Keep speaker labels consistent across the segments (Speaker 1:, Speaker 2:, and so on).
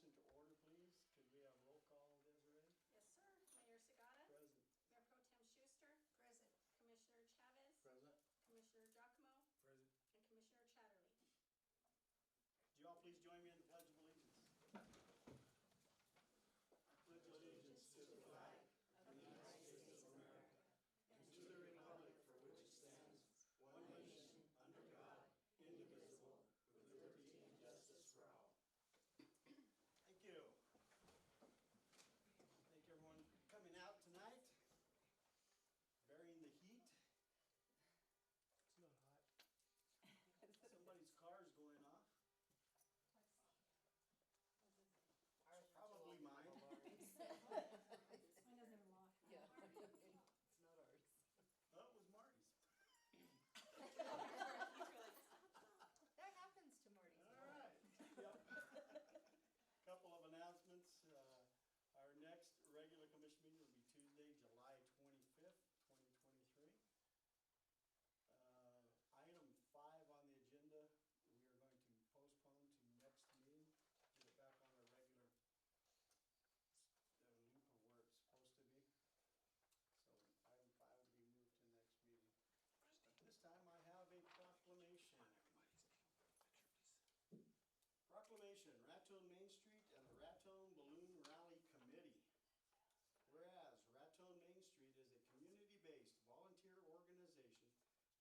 Speaker 1: council to order, please. Could we have roll call, Desiree?
Speaker 2: Yes, sir. Mayor Sagata.
Speaker 1: Present.
Speaker 2: Mayor Pro Tem Schuster. Present. Commissioner Chavez.
Speaker 1: Present.
Speaker 2: Commissioner Giacomo.
Speaker 1: Present.
Speaker 2: And Commissioner Chatterley.
Speaker 1: Would you all please join me in the Pledge of Allegiance? I pledge allegiance to the flag of the United States of America and to the republic for which it stands, one nation, under God, indivisible, with liberty and justice for all. Thank you. Thank everyone for coming out tonight, bearing the heat. It's not hot. Somebody's car is going off. Probably mine.
Speaker 2: Mine doesn't even lock.
Speaker 3: Yeah, it's not ours.
Speaker 1: Oh, it was Marty's.
Speaker 3: That happens to Marty.
Speaker 1: All right. Yep. Couple of announcements. Our next regular commission meeting will be Tuesday, July 25th, 2023. Item 5 on the agenda, we are going to postpone to next meeting, get it back on our regular loop of where it's supposed to be. So item 5 will be moved to next meeting. At this time, I have a proclamation. Proclamation, Raton Main Street and the Raton Balloon Rally Committee. Whereas Raton Main Street is a community-based volunteer organization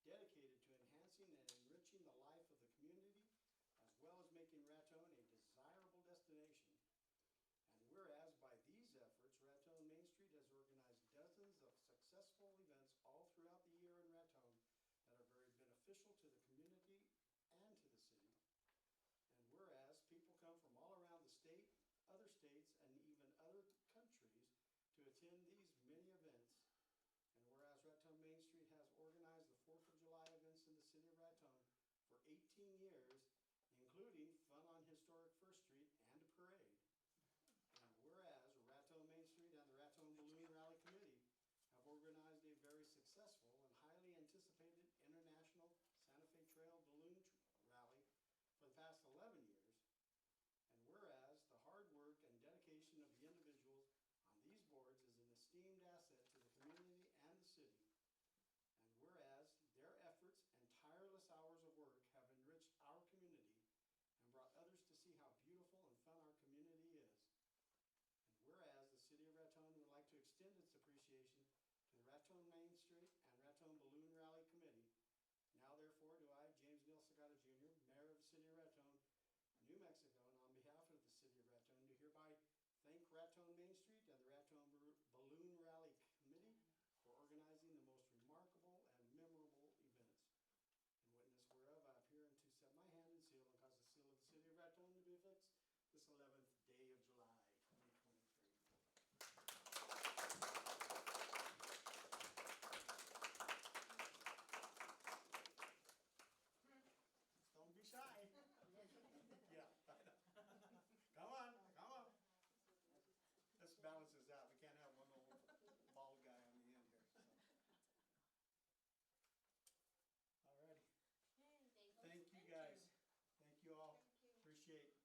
Speaker 1: dedicated to enhancing and enriching the life of the community, as well as making Raton a desirable destination. And whereas by these efforts, Raton Main Street has organized dozens of successful events all throughout the year in Raton that are very beneficial to the community and to the city. And whereas people come from all around the state, other states, and even other countries to attend these many events. And whereas Raton Main Street has organized the 4th of July events in the city of Raton for 18 years, including Fun on Historic First Street and a parade. And whereas Raton Main Street and the Raton Balloon Rally Committee have organized a very successful and highly anticipated International Santa Fe Trail Balloon Rally for the past 11 years. And whereas the hard work and dedication of the individuals on these boards is an esteemed asset to the community and the city. And whereas their efforts and tireless hours of work have enriched our community and brought others to see how beautiful and fun our community is. And whereas the city of Raton would like to extend its appreciation to the Raton Main Street and Raton Balloon Rally Committee, now therefore do I, James Neal Sagata Jr., Mayor of the City of Raton, New Mexico, and on behalf of the City of Raton, do hereby thank Raton Main Street and the Raton Balloon Rally Committee for organizing the most remarkable and memorable events. In witness whereof, I appear to set my hand and seal and cause the seal of the City of Raton to be affixed this 11th day of July, 2023. Don't be shy. Yeah, I know. Come on, come on. This balances out. We can't have one old bald guy on the end here. So. All righty. Thank you guys. Thank you all. Appreciate it.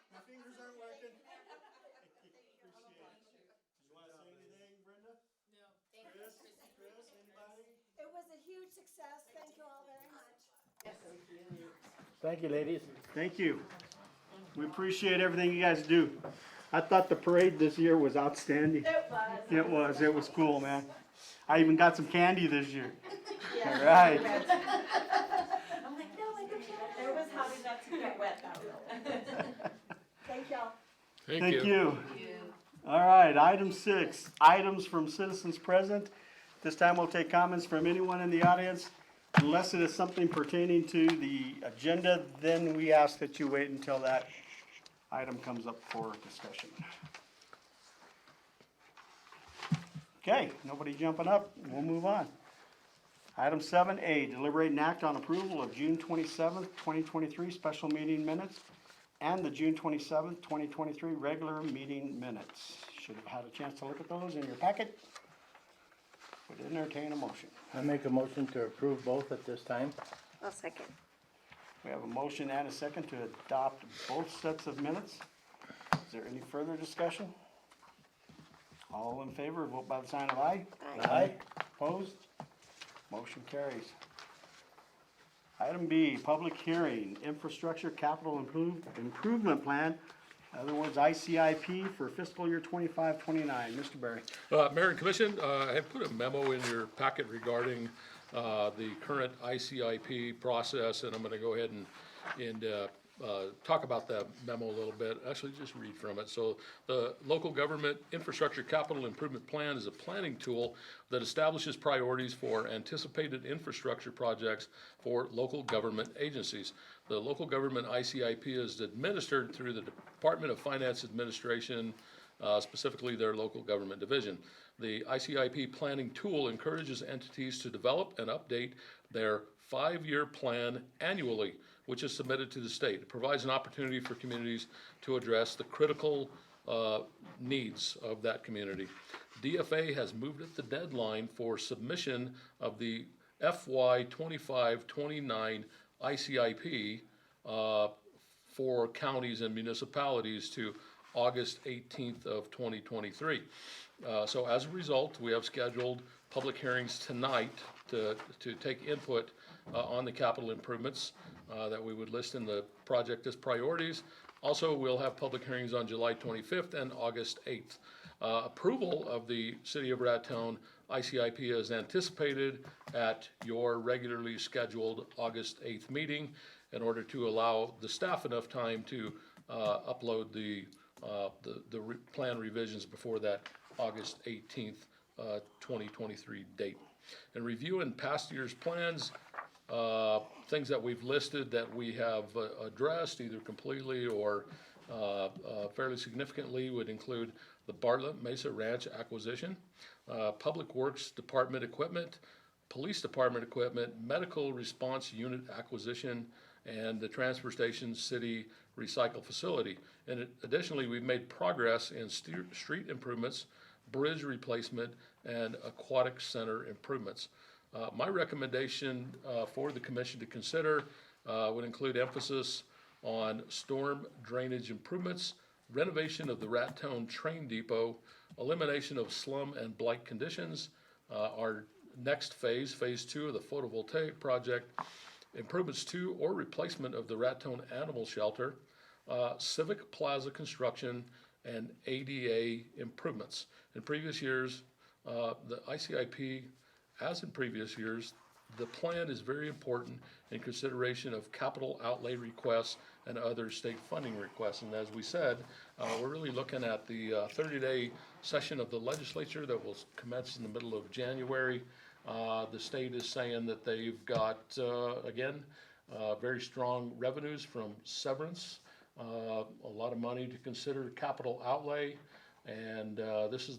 Speaker 1: My fingers aren't working. Appreciate it. Did you want to say anything, Brenda?
Speaker 3: No.
Speaker 1: Chris, anybody?
Speaker 4: It was a huge success. Thank you all very much.
Speaker 5: Thank you, ladies.
Speaker 1: Thank you. We appreciate everything you guys do. I thought the parade this year was outstanding.
Speaker 4: It was.
Speaker 1: It was. It was cool, man. I even got some candy this year.
Speaker 4: Yeah.
Speaker 1: All right.
Speaker 4: I'm like, no, I don't care. It was hot enough to get wet though. Thank y'all.
Speaker 1: Thank you. All right, item 6, items from citizens present. This time we'll take comments from anyone in the audience. Unless it is something pertaining to the agenda, then we ask that you wait until that item comes up for discussion. Okay, nobody jumping up, we'll move on. Item 7A, deliberate and act on approval of June 27th, 2023 special meeting minutes and the June 27th, 2023 regular meeting minutes. Should have had a chance to look at those in your packet. Would entertain a motion.
Speaker 5: I make a motion to approve both at this time.
Speaker 4: I'll second.
Speaker 1: We have a motion and a second to adopt both sets of minutes. Is there any further discussion? All in favor, vote by the sign of aye. Aye. Opposed? Motion carries. Item B, public hearing, infrastructure capital improvement plan, in other words, ICIP for fiscal year 25-29. Mr. Berry.
Speaker 6: Mayor and Commission, I have put a memo in your packet regarding the current ICIP process, and I'm going to go ahead and talk about that memo a little bit. Actually, just read from it. So the Local Government Infrastructure Capital Improvement Plan is a planning tool that establishes priorities for anticipated infrastructure projects for local government agencies. The local government ICIP is administered through the Department of Finance Administration, specifically their local government division. The ICIP planning tool encourages entities to develop and update their 5-year plan annually, which is submitted to the state. It provides an opportunity for communities to address the critical needs of that community. DFA has moved at the deadline for submission of the FY 25-29 ICIP for counties and municipalities to August 18th of 2023. So as a result, we have scheduled public hearings tonight to take input on the capital improvements that we would list in the project as priorities. Also, we'll have public hearings on July 25th and August 8th. Approval of the City of Raton ICIP is anticipated at your regularly scheduled August 8th meeting in order to allow the staff enough time to upload the plan revisions before that August 18th, 2023 date. And reviewing past year's plans, things that we've listed that we have addressed either completely or fairly significantly would include the Bartlett Mesa Ranch acquisition, Public Works Department equipment, Police Department equipment, Medical Response Unit acquisition, and the Transfer Station City Recycle Facility. And additionally, we've made progress in street improvements, bridge replacement, and aquatic center improvements. My recommendation for the commission to consider would include emphasis on storm drainage improvements, renovation of the Raton train depot, elimination of slum and blight conditions, our next phase, phase 2 of the photovoltaic project, improvements to or replacement of the Raton Animal Shelter, Civic Plaza construction, and ADA improvements. In previous years, the ICIP, as in previous years, the plan is very important in consideration of capital outlay requests and other state funding requests. And as we said, we're really looking at the 30-day session of the legislature that will commence in the middle of January. The state is saying that they've got, again, very strong revenues from severance, a lot of money to consider capital outlay, and this is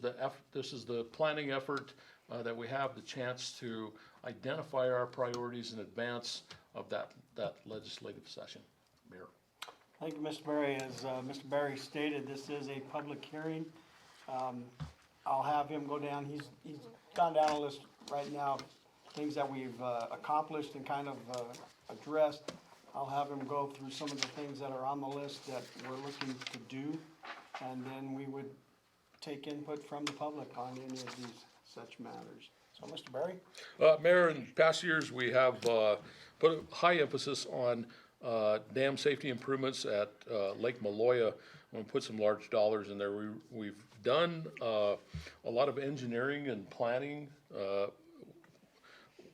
Speaker 6: the planning effort that we have the chance to identify our priorities in advance of that legislative session. Mayor.
Speaker 1: Thank you, Mr. Berry. As Mr. Berry stated, this is a public hearing. I'll have him go down. He's gone down a list right now, things that we've accomplished and kind of addressed. I'll have him go through some of the things that are on the list that we're looking to do, and then we would take input from the public on any of these such matters. So, Mr. Berry?
Speaker 6: Mayor, in past years, we have put a high emphasis on dam safety improvements at Lake Maloya. We put some large dollars in there. We've done a lot of engineering and planning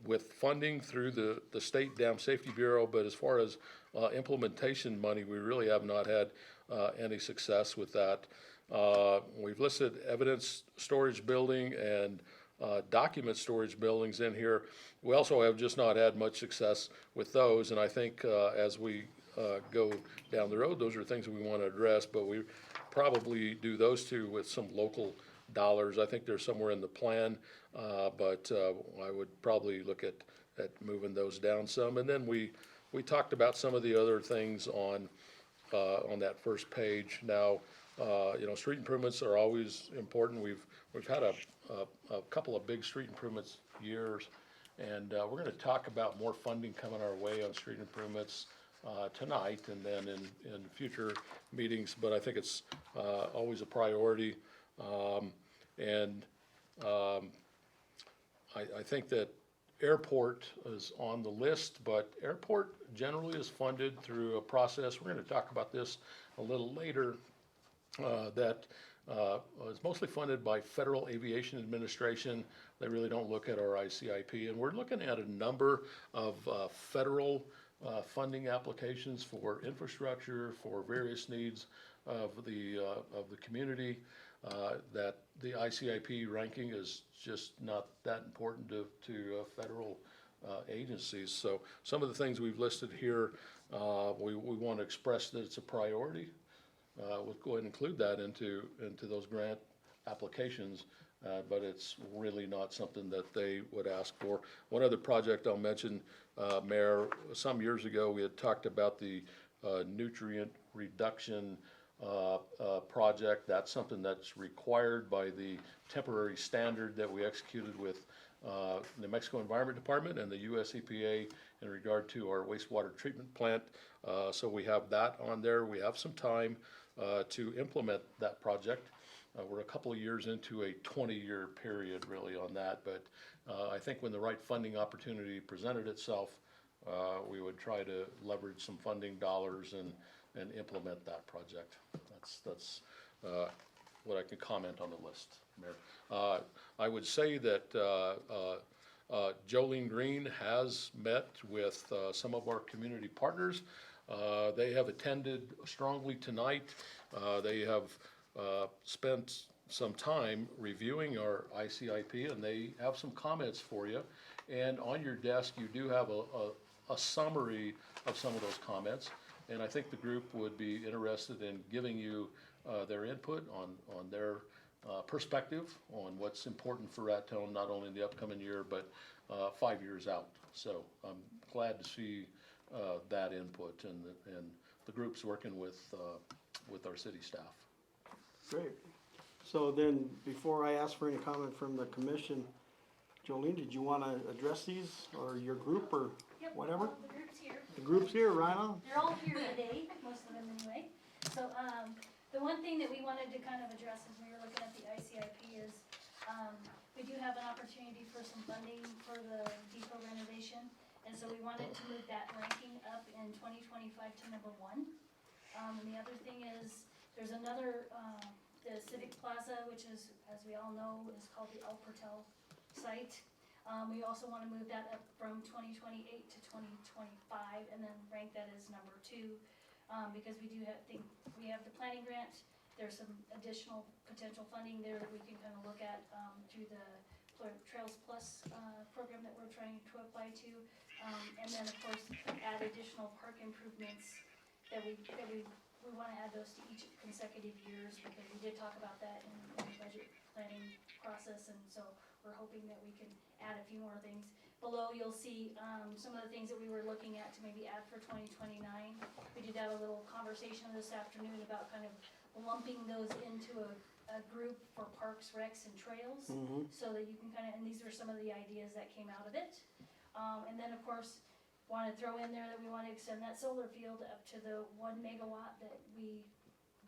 Speaker 6: with funding through the State Dam Safety Bureau, but as far as implementation money, we really have not had any success with that. We've listed evidence storage building and document storage buildings in here. We also have just not had much success with those, and I think as we go down the road, those are things that we want to address, but we probably do those two with some local dollars. I think they're somewhere in the plan, but I would probably look at moving those down some. And then we talked about some of the other things on that first page. Now, street improvements are always important. We've had a couple of big street improvements years, and we're going to talk about more funding coming our way on street improvements tonight and then in future meetings, but I think it's always a priority. I think that airport is on the list, but airport generally is funded through a process. We're going to talk about this a little later, that is mostly funded by Federal Aviation Administration. They really don't look at our ICIP, and we're looking at a number of federal funding applications for infrastructure, for various needs of the community. That the ICIP ranking is just not that important to federal agencies. So some of the things we've listed here, we want to express that it's a priority. We'll go ahead and include that into those grant applications, but it's really not something that they would ask for. One other project I'll mention, Mayor, some years ago we had talked about the nutrient reduction project. That's something that's required by the temporary standard that we executed with New Mexico Environment Department and the US EPA in regard to our wastewater treatment plant. So we have that on there. We have some time to implement that project. We're a couple of years into a 20-year period really on that, but I think when the right funding opportunity presented itself, we would try to leverage some funding dollars and implement that project. That's what I can comment on the list, Mayor. I would say that Jolene Green has met with some of our community partners. They have attended strongly tonight. They have spent some time reviewing our ICIP, and they have some comments for you. And on your desk, you do have a summary of some of those comments. And I think the group would be interested in giving you their input on their perspective on what's important for Raton, not only in the upcoming year, but 5 years out. So I'm glad to see that input, and the group's working with our city staff.
Speaker 1: Great. So then, before I ask for any comment from the commission, Jolene, did you want to address these, or your group, or
Speaker 7: Yep,
Speaker 1: whatever?
Speaker 7: The group's here.
Speaker 1: The group's here, right on.
Speaker 7: They're all here today, most of them anyway. So, the one thing that we wanted to kind of address as we were looking at the ICIP is, we do have an opportunity for some funding for the depot renovation. And so we wanted to move that ranking up in 2025 to number 1. And the other thing is, there's another, the Civic Plaza, which is, as we all know, is called the El Portal site. We also want to move that up from 2028 to 2025 and then rank that as number 2, because we do think we have the planning grant. There's some additional potential funding there that we can kind of look at through the Trails Plus program that we're trying to apply to. And then of course add additional park improvements that we want to add those to each consecutive years, because we did talk about that in the budget planning process, and so we're hoping that we can add a few more things. Below you'll see some of the things that we were looking at to maybe add for 2029. We did have a little conversation this afternoon about kind of lumping those into a group for parks, recs, and trails, so that you can kind of, and these are some of the ideas that came out of it. And then of course, want to throw in there that we want to extend that solar field up to the 1 megawatt that we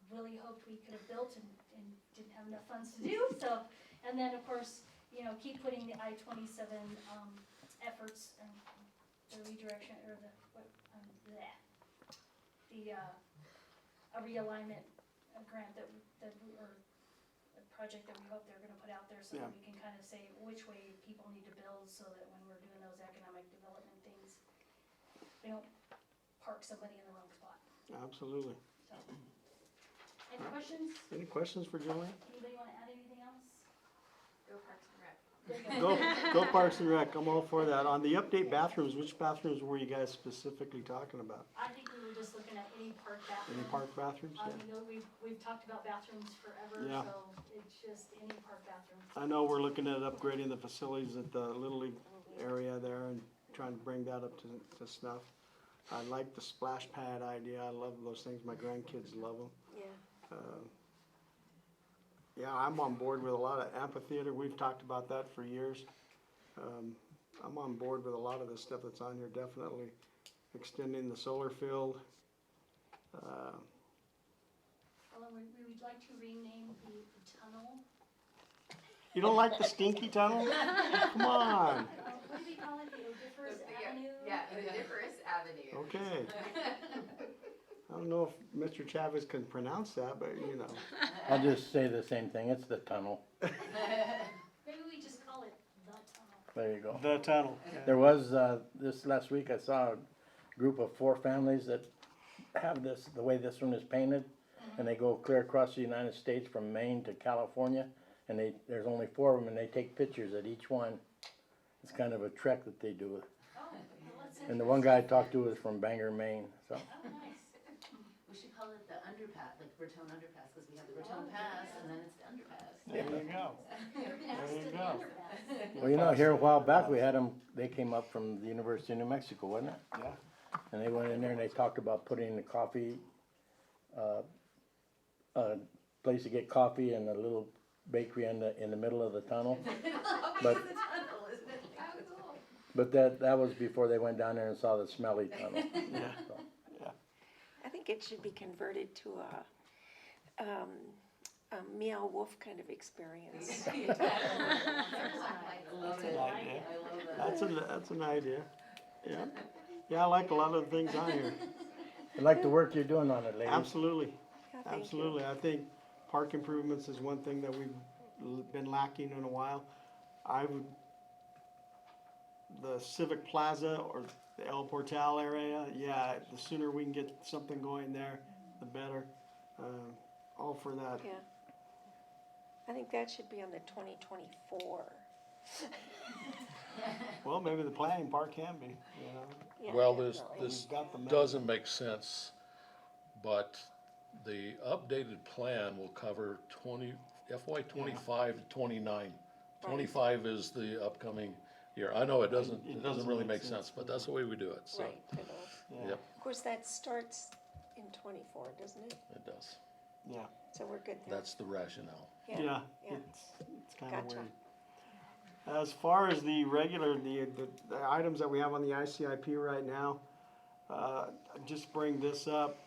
Speaker 7: really hoped we could have built and didn't have enough funds to do. So, and then of course, you know, keep putting the I-27 efforts and the redirection, or the a realignment grant or a project that we hope they're going to put out there, so that we can kind of say which way people need to build, so that when we're doing those economic development things, we don't park somebody in the wrong spot.
Speaker 1: Absolutely.
Speaker 7: So, any questions?
Speaker 1: Any questions for Jolene?
Speaker 7: Anybody want to add anything else?
Speaker 3: Go Parks and Rec.
Speaker 7: There you go.
Speaker 1: Go Parks and Rec, I'm all for that. On the update bathrooms, which bathrooms were you guys specifically talking about?
Speaker 7: I think we were just looking at any park bathroom.
Speaker 1: Any park bathrooms?
Speaker 7: You know, we've talked about bathrooms forever,
Speaker 1: Yeah.
Speaker 7: so it's just any park bathroom.
Speaker 1: I know we're looking at upgrading the facilities at the Little League area there and trying to bring that up to snuff. I like the splash pad idea. I love those things. My grandkids love them.
Speaker 3: Yeah.
Speaker 1: Yeah, I'm on board with a lot of amphitheater. We've talked about that for years. I'm on board with a lot of the stuff that's on here, definitely. extending the solar field.
Speaker 7: Well, we would like to rename the tunnel.
Speaker 1: You don't like the stinky tunnel? Come on.
Speaker 7: What do we call it, the Odiferous Avenue?
Speaker 3: Yeah, Odiferous Avenue.
Speaker 1: Okay. I don't know if Mr. Chavez can pronounce that, but you know.
Speaker 5: I'll just say the same thing, it's the tunnel.
Speaker 7: Maybe we just call it the tunnel.
Speaker 5: There you go.
Speaker 1: The tunnel.
Speaker 5: There was, this last week, I saw a group of 4 families that have this, the way this one is painted, and they go clear across the United States from Maine to California, and there's only 4 of them, and they take pictures at each one. It's kind of a trek that they do.
Speaker 7: Oh, well, that's
Speaker 5: And the one guy I talked to was from Bangor, Maine, so.
Speaker 7: Oh, nice.
Speaker 3: We should call it the underpass, like Raton underpass, because we have the Raton Pass and then it's the underpass.
Speaker 1: There you go.
Speaker 7: Next
Speaker 1: you
Speaker 7: to the
Speaker 1: go.
Speaker 7: underpass.
Speaker 5: Well, you know, here a while back, we had them, they came up from the University of New Mexico, wasn't it?
Speaker 1: Yeah.
Speaker 5: And they went in there and they talked about putting the coffee, place to get coffee and a little bakery in the middle of the tunnel. But,
Speaker 3: The tunnel, isn't it? How cool.
Speaker 5: but that was before they went down there and saw the smelly tunnel.
Speaker 1: Yeah.
Speaker 5: So,
Speaker 8: I think it should be converted to a meow wolf kind of experience.
Speaker 3: I love it.
Speaker 1: idea.
Speaker 3: I love that.
Speaker 1: That's an idea. Yeah. Yeah, I like a lot of the things on here.
Speaker 5: I like the work you're doing on it, ladies.
Speaker 1: Absolutely.
Speaker 8: Yeah, thank you.
Speaker 1: Absolutely. I think park improvements is one thing that we've been lacking in a while. The Civic Plaza or the El Portal area, yeah, the sooner we can get something going there, the better. All for that.
Speaker 8: Yeah. I think that should be on the 2024.
Speaker 1: Well, maybe the planning part can be, you know.
Speaker 8: Yeah,
Speaker 6: Well,
Speaker 8: definitely.
Speaker 6: this
Speaker 1: We've got the money.
Speaker 6: doesn't make sense, but the updated plan will cover FY 25 to 29. 25 is the upcoming year. I know it doesn't really make sense, but that's the way we do it, so,
Speaker 8: Right, it'll-
Speaker 1: Yeah.
Speaker 6: yep,
Speaker 8: of course, that starts in 24, doesn't it?
Speaker 6: it does.
Speaker 1: Yeah.
Speaker 8: So we're good there.
Speaker 6: That's the rationale.
Speaker 1: Yeah,
Speaker 8: Yeah.
Speaker 1: it's kind of
Speaker 8: Gotcha.
Speaker 1: weird. As far as the regular, the items that we have on the ICIP right now, just bring this up.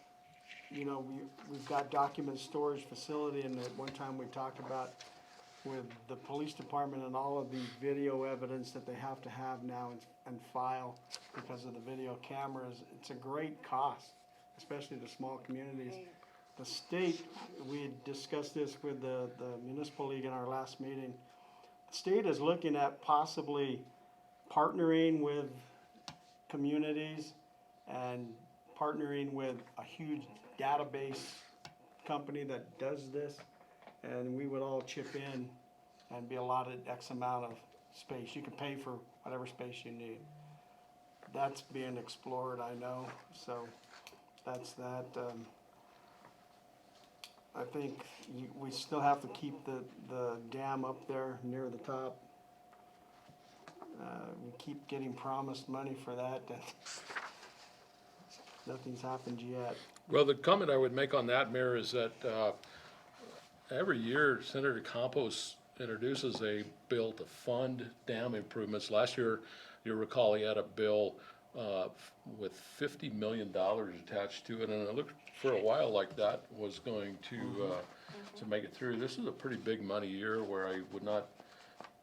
Speaker 1: You know, we've got document storage facility, and at one time we talked about with the police department and all of the video evidence that they have to have now and file because of the video cameras. It's a great cost, especially to small communities.
Speaker 8: Right.
Speaker 1: The state, we had discussed this with the municipal league in our last meeting. The state is looking at possibly partnering with communities and partnering with a huge database company that does this. And we would all chip in and be allotted X amount of space. You can pay for whatever space you need. That's being explored, I know, so that's that. I think we still have to keep the dam up there near the top. We keep getting promised money for that, and nothing's happened yet.
Speaker 6: Well, the comment I would make on that, Mayor, is that every year Senator Campos introduces a bill to fund dam improvements. Last year, you recall, he had a bill with $50 million attached to it, and it looked for a while like that was going to make it through. This is a pretty big money year where I would not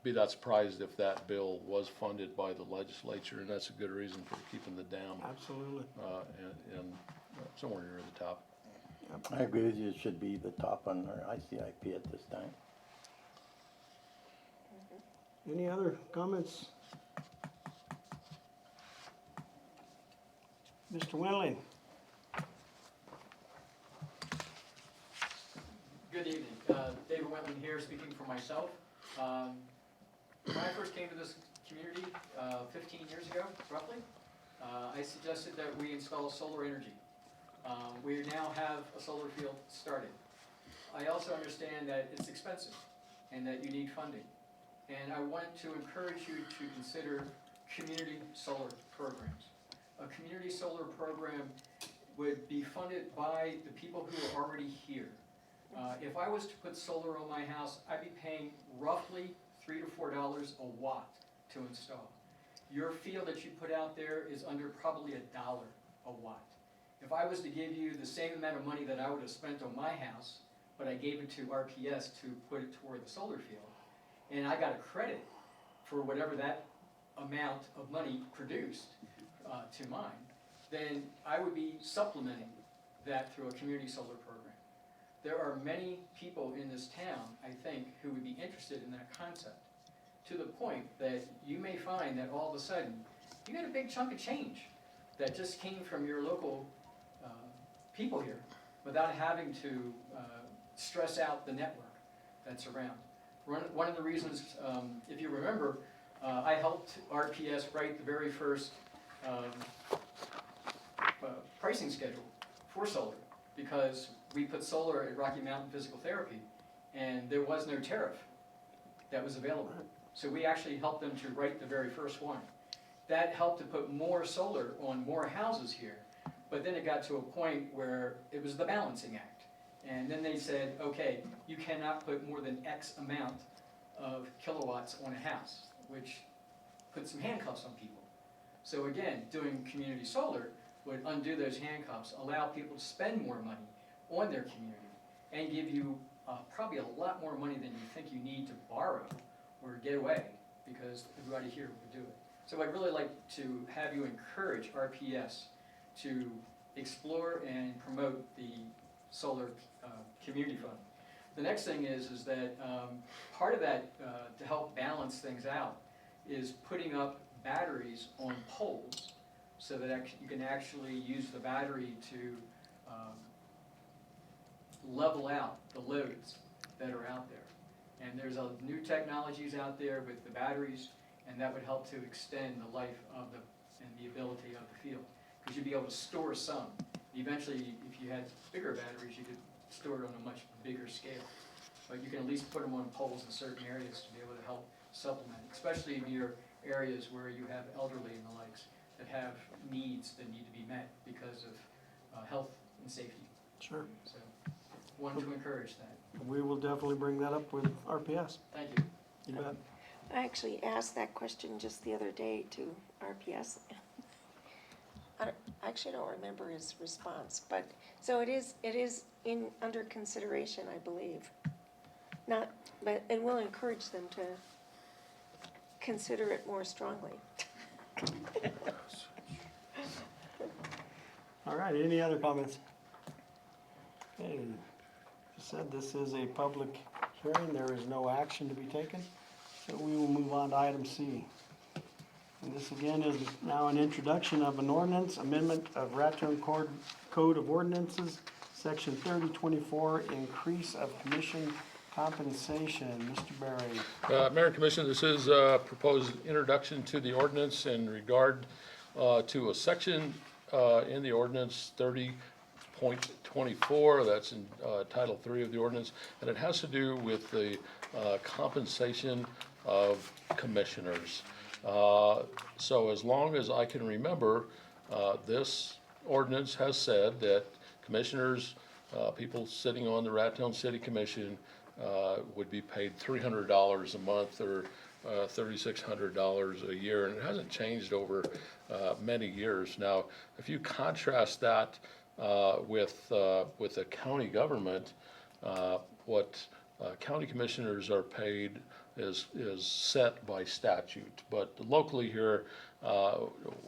Speaker 6: be that surprised if that bill was funded by the legislature, and that's a good reason for keeping the dam
Speaker 1: Absolutely.
Speaker 6: and somewhere near the top.
Speaker 5: I agree with you, it should be the top on our ICIP at this time.
Speaker 1: Any other comments? Mr. Winling?
Speaker 9: Good evening. David Wentland here, speaking for myself. When I first came to this community 15 years ago, roughly, I suggested that we install solar energy. We now have a solar field started. I also understand that it's expensive and that you need funding. And I want to encourage you to consider community solar programs. A community solar program would be funded by the people who are already here. If I was to put solar on my house, I'd be paying roughly $3 to $4 a watt to install. your field that you put out there is under probably $1 a watt. If I was to give you the same amount of money that I would have spent on my house, but I gave it to RPS to put it toward the solar field, and I got a credit for whatever that amount of money produced to mine, then I would be supplementing that through a community solar program. There are many people in this town, I think, who would be interested in that concept, to the point that you may find that all of a sudden, you get a big chunk of change that just came from your local people here without having to stress out the network that's around. One of the reasons, if you remember, I helped RPS write the very first pricing schedule for solar, because we put solar at Rocky Mountain Physical Therapy, and there was no tariff that was available. So we actually helped them to write the very first one. That helped to put more solar on more houses here, but then it got to a point where it was the balancing act. And then they said, okay, you cannot put more than X amount of kilowatts on a house, which put some handcuffs on people. So again, doing community solar would undo those handcuffs, allow people to spend more money on their community, and give you probably a lot more money than you think you need to borrow or get away, because everybody here would do it. So I'd really like to have you encourage RPS to explore and promote the solar community fund. The next thing is that part of that, to help balance things out, is putting up batteries on poles so that you can actually use the battery to level out the loads that are out there. And there's new technologies out there with the batteries, and that would help to extend the life of and the ability of the field. Because you'd be able to store some. Eventually, if you had bigger batteries, you could store it on a much bigger scale. But you can at least put them on poles in certain areas to be able to help supplement, especially near areas where you have elderly and the likes that have needs that need to be met because of health and safety.
Speaker 10: Sure.
Speaker 9: So, wanted to encourage that.
Speaker 10: We will definitely bring that up with RPS.
Speaker 9: Thank you.
Speaker 10: You bet.
Speaker 8: I actually asked that question just the other day to RPS. I actually don't remember his response, but, so it is under consideration, I believe. And we'll encourage them to consider it more strongly.
Speaker 10: All right, any other comments? Okay, as said, this is a public hearing. There is no action to be taken. So we will move on to item C. And this again is now an introduction of an ordinance, amendment of Raton Code of Ordinances, Section 3024, increase of commission compensation. Mr. Berry.
Speaker 6: Mayor and Commission, this is a proposed introduction to the ordinance in regard to a section in the ordinance 30.24, that's in Title 3 of the ordinance, and it has to do with the compensation of commissioners. So as long as I can remember, this ordinance has said that commissioners, people sitting on the Raton City Commission, would be paid $300 a month or $3,600 a year, and it hasn't changed over many years. Now, if you contrast that with the county government, what county commissioners are paid is set by statute. But locally here,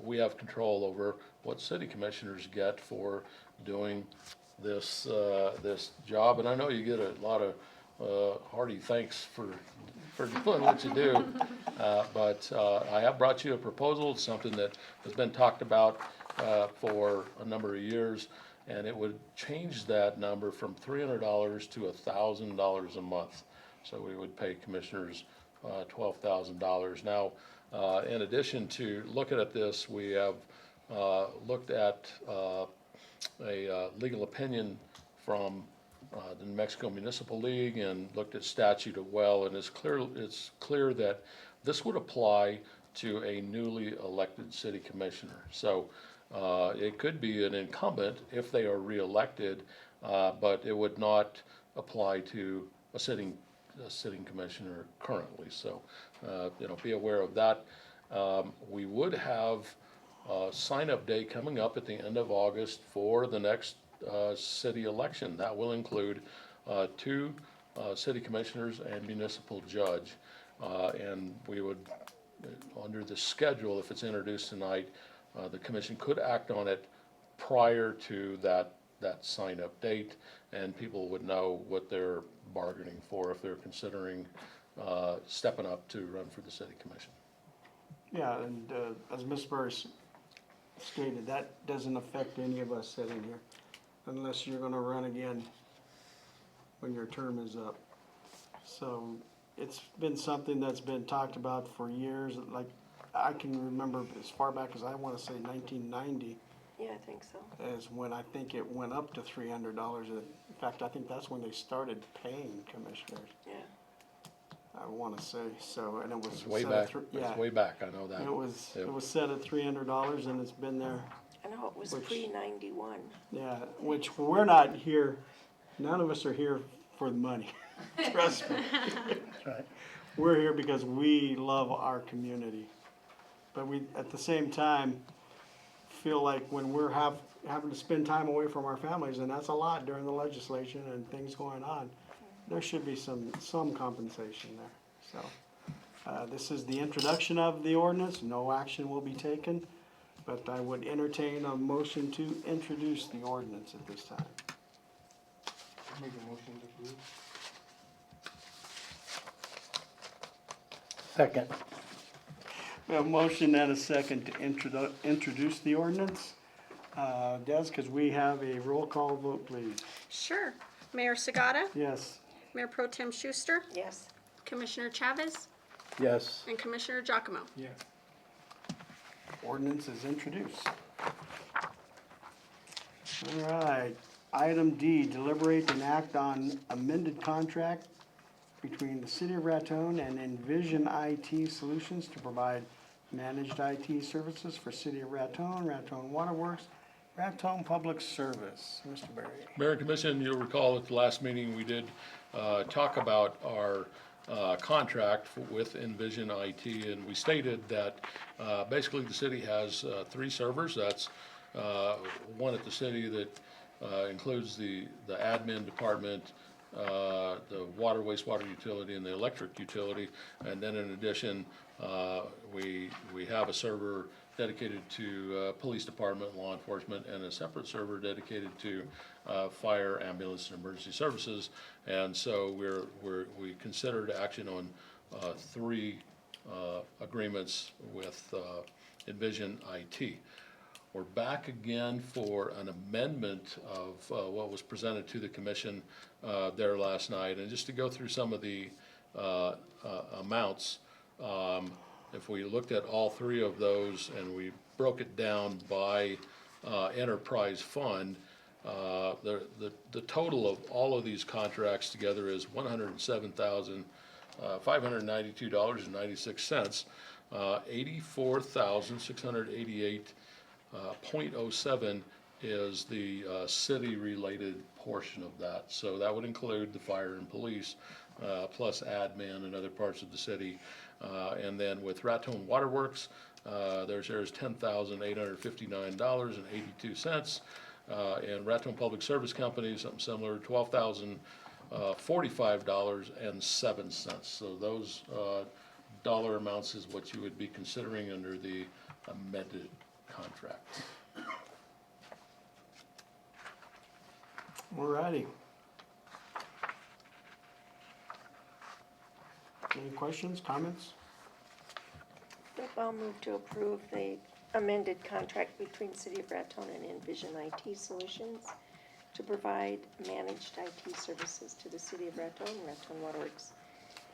Speaker 6: we have control over what city commissioners get for doing this job. And I know you get a lot of hearty thanks for doing what you do. But I have brought you a proposal. It's something that has been talked about for a number of years, and it would change that number from $300 to $1,000 a month. So we would pay commissioners $12,000. Now, in addition to looking at this, we have looked at a legal opinion from the New Mexico Municipal League and looked at statute as well, and it's clear that this would apply to a newly elected city commissioner. So it could be an incumbent if they are reelected, but it would not apply to a sitting commissioner currently. So be aware of that. We would have a sign-up day coming up at the end of August for the next city election. That will include 2 city commissioners and municipal judge. And we would, under the schedule, if it's introduced tonight, the commission could act on it prior to that sign-up date, and people would know what they're bargaining for if they're considering stepping up to run for the city commission.
Speaker 10: Yeah, and as Ms. Burris stated, that doesn't affect any of us sitting here, unless you're gonna run again when your term is up. So it's been something that's been talked about for years, like I can remember as far back as I wanna say 1990
Speaker 8: Yeah, I think so.
Speaker 10: is when I think it went up to $300. In fact, I think that's when they started paying commissioners,
Speaker 8: Yeah.
Speaker 10: I wanna say, so, and it was.
Speaker 6: It's way
Speaker 10: set at
Speaker 6: back,
Speaker 10: yeah.
Speaker 6: it's way back, I know that.
Speaker 10: It was set at $300 and it's been there,
Speaker 8: I know it was
Speaker 10: Which-
Speaker 8: pre-91.
Speaker 10: yeah, which we're not here, none of us are here for the money, trust me.
Speaker 5: That's right.
Speaker 10: We're here because we love our community. But we, at the same time, feel like when we're having to spend time away from our families, and that's a lot during the legislation and things going on, there should be some compensation there, so. This is the introduction of the ordinance, no action will be taken, but I would entertain a motion to introduce the ordinance at this time.
Speaker 11: Make a motion to approve.
Speaker 5: Second.
Speaker 10: We have a motion and a second to introduce the ordinance. Des, could we have a roll call vote, please?
Speaker 2: Sure. Mayor Sagata,
Speaker 10: Yes.
Speaker 2: Mayor Pro Tem Schuster,
Speaker 8: Yes.
Speaker 2: Commissioner Chavez,
Speaker 5: Yes.
Speaker 2: and Commissioner Giacomo.
Speaker 11: Yes.
Speaker 10: Ordinance is introduced. All right, item D, deliberate and act on amended contract between the City of Raton and Envision IT Solutions to provide managed IT services for City of Raton, Raton Waterworks, Raton Public Service. Mr. Berry.
Speaker 6: Mayor and Commission, you'll recall at the last meeting, we did talk about our contract with Envision IT, and we stated that basically the city has 3 servers. That's one at the city that includes the admin department, the water, wastewater utility, and the electric utility. And then in addition, we have a server dedicated to police department, law enforcement, and a separate server dedicated to fire, ambulance, and emergency services. And so we considered action on 3 agreements with Envision IT. We're back again for an amendment of what was presented to the commission there last night. And just to go through some of the amounts, if we looked at all 3 of those and we broke it down by enterprise fund, the total of all of these contracts together is $107,592.96. 84,688.07 is the city-related portion of that. So that would include the fire and police, plus admin and other parts of the city. And then with Raton Waterworks, their share is $10,859.82. And Raton Public Service Company, something similar, $12,045.07. So those dollar amounts is what you would be considering under the amended contract.
Speaker 10: All righty. Any questions, comments?
Speaker 8: I'll move to approve the amended contract between City of Raton and Envision IT Solutions to provide managed IT services to the City of Raton, Raton Waterworks,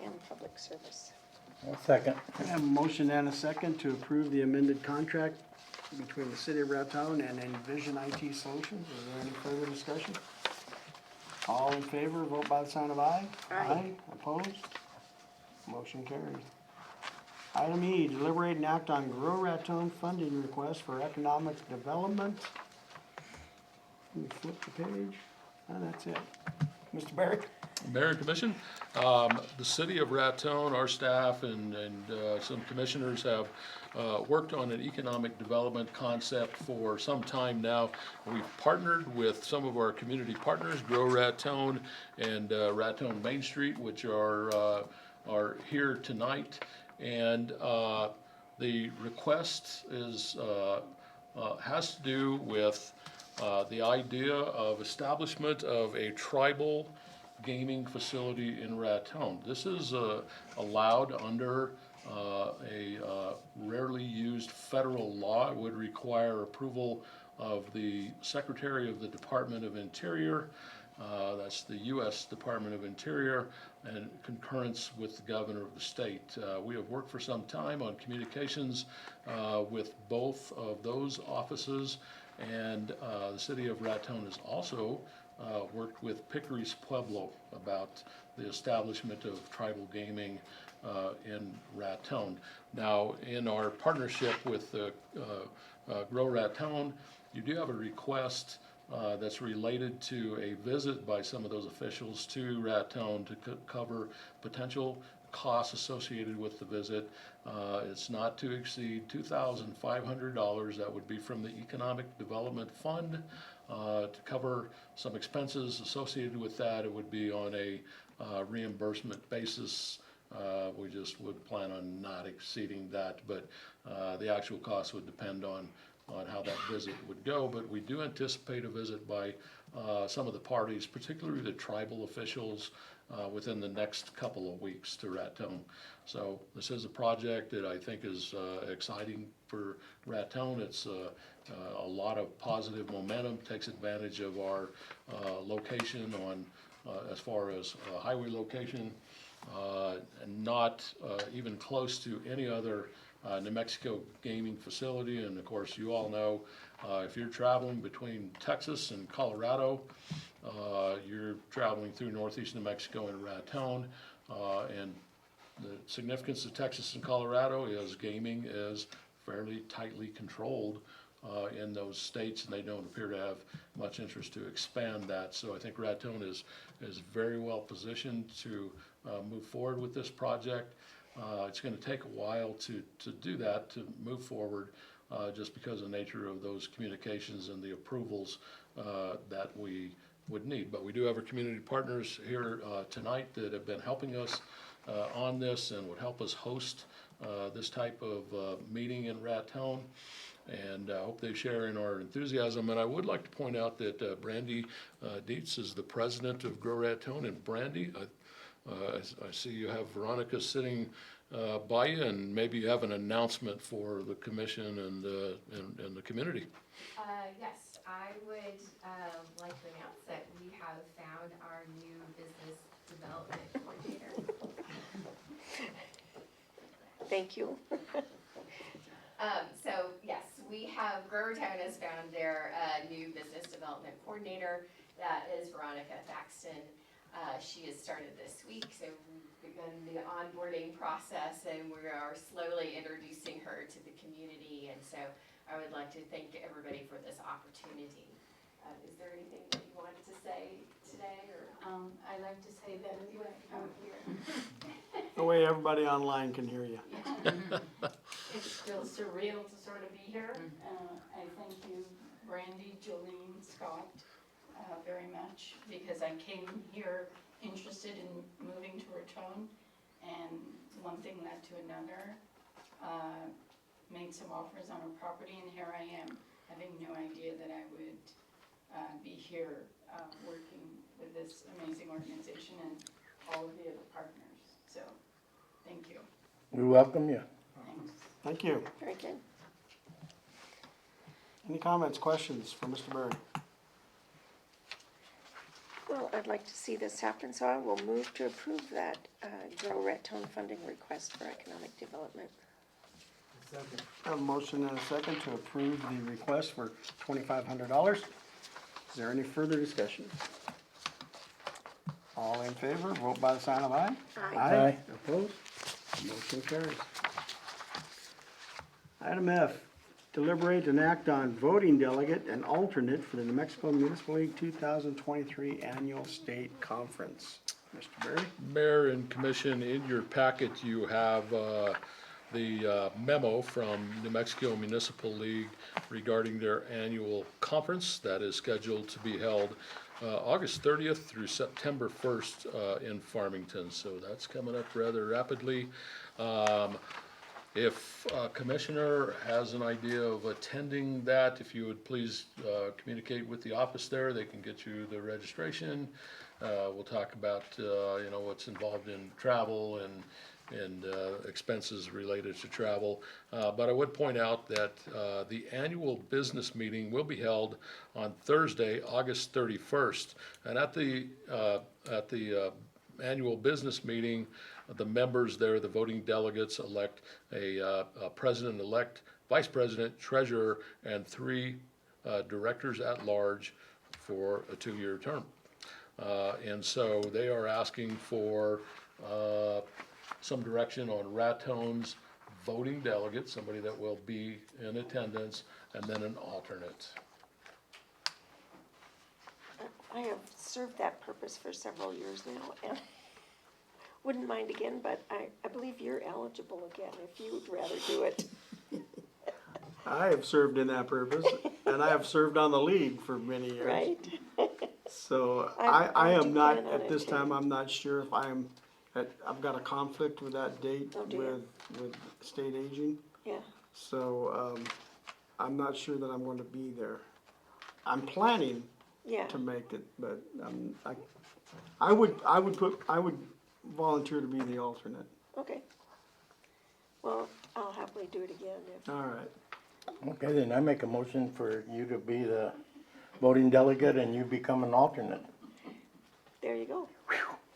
Speaker 8: and Public Service.
Speaker 5: Second.
Speaker 10: I have a motion and a second to approve the amended contract between the City of Raton and Envision IT Solutions. Is there any further discussion? All in favor, vote by the sign of aye.
Speaker 8: Aye.
Speaker 10: Opposed? Motion carried. Item E, deliberate and act on Grow Raton funding request for economic development. Let me flip the page, and that's it. Mr. Barry?
Speaker 6: Mayor and Commission, the city of Raton, our staff and some commissioners have worked on an economic development concept for some time now. We've partnered with some of our community partners, Grow Raton and Raton Main Street, which are here tonight. And the request is has to do with the idea of establishment of a tribal gaming facility in Raton. This is allowed under a rarely used federal law. It would require approval of the Secretary of the Department of Interior, that's the U.S. Department of Interior, and concurrence with the governor of the state. We have worked for some time on communications with both of those offices, and the city of Raton has also worked with Pickery's Pueblo about the establishment of tribal gaming in Raton. Now, in our partnership with Grow Raton, you do have a request that's related to a visit by some of those officials to Raton to cover potential costs associated with the visit. It's not to exceed $2,500. That would be from the Economic Development Fund. To cover some expenses associated with that, it would be on a reimbursement basis. We just would plan on not exceeding that, but the actual cost would depend on how that visit would go. But we do anticipate a visit by some of the parties, particularly the tribal officials, within the next couple of weeks to Raton. So this is a project that I think is exciting for Raton. It's a lot of positive momentum, takes advantage of our location on as far as highway location, and not even close to any other New Mexico gaming facility. And of course, you all know, if you're traveling between Texas and Colorado, you're traveling through northeast New Mexico and Raton, and the significance of Texas and Colorado is gaming is fairly tightly controlled in those states, and they don't appear to have much interest to expand that. So I think Raton is very well positioned to move forward with this project. It's going to take a while to do that, to move forward, just because of the nature of those communications and the approvals that we would need. But we do have our community partners here tonight that have been helping us on this and would help us host this type of meeting in Raton. And I hope they share in our enthusiasm. And I would like to point out that Brandy Dietz is the president of Grow Raton. And Brandy, I see you have Veronica sitting by you, and maybe you have an announcement for the commission and the community.
Speaker 12: Yes, I would like to announce that we have found our new business development coordinator.
Speaker 8: Thank you.
Speaker 12: So yes, we have, Grow Raton has found their new business development coordinator. That is Veronica Thaxton. She has started this week, so we've begun the onboarding process, and we are slowly introducing her to the community. And so I would like to thank everybody for this opportunity. Is there anything that you wanted to say today, or?
Speaker 13: I'd like to say that I'm here.
Speaker 10: The way everybody online can hear you.
Speaker 13: It's still surreal to sort of be here. I thank you, Brandy, Jolene, Scott, very much, because I came here interested in moving to Raton, and one thing led to another. Made some offers on a property, and here I am, having no idea that I would be here working with this amazing organization and all of the other partners. So, thank you.
Speaker 5: We welcome you.
Speaker 13: Thanks.
Speaker 10: Thank you.
Speaker 8: Very good.
Speaker 10: Any comments, questions for Mr. Berry?
Speaker 8: Well, I'd like to see this happen, so I will move to approve that Grow Raton funding request for economic development.
Speaker 11: Second.
Speaker 10: I have a motion and a second to approve the request for $2,500. Is there any further discussion? All in favor, vote by the sign of aye.
Speaker 5: Aye.
Speaker 10: Opposed? Motion carries. Item F, deliberate and act on voting delegate and alternate for the New Mexico Municipal League 2023 Annual State Conference. Mr. Berry?
Speaker 6: Mayor and Commission, in your packet, you have the memo from New Mexico Municipal League regarding their annual conference that is scheduled to be held August 30th through September 1st in Farmington. So that's coming up rather rapidly. If a commissioner has an idea of attending that, if you would please communicate with the office there, they can get you the registration. We'll talk about, what's involved in travel and expenses related to travel. But I would point out that the annual business meeting will be held on Thursday, August 31st. And at the annual business meeting, the members there, the voting delegates, elect a president-elect, vice president, treasurer, and 3 directors at large for a 2-year term. And so they are asking for some direction on Raton's voting delegate, somebody that will be in attendance, and then an alternate.
Speaker 8: I have served that purpose for several years now, and wouldn't mind again, but I believe you're eligible again if you would rather do it.
Speaker 10: I have served in that purpose, and I have served on the league for many years.
Speaker 8: Right?
Speaker 10: So
Speaker 8: I
Speaker 10: I
Speaker 8: do
Speaker 10: am not,
Speaker 8: plan on
Speaker 10: at
Speaker 8: it
Speaker 10: this
Speaker 8: too.
Speaker 10: time, I'm not sure if I've got a conflict with that date
Speaker 8: Oh, do you?
Speaker 10: with state aging.
Speaker 8: Yeah,
Speaker 10: So, I'm not sure that I'm going to be there. I'm planning
Speaker 8: yeah.
Speaker 10: to make it, but I would volunteer to be the alternate.
Speaker 8: Okay. Well, I'll happily do it again if,
Speaker 10: All right.
Speaker 5: Okay, then I make a motion for you to be the voting delegate and you become an alternate.
Speaker 8: there you go.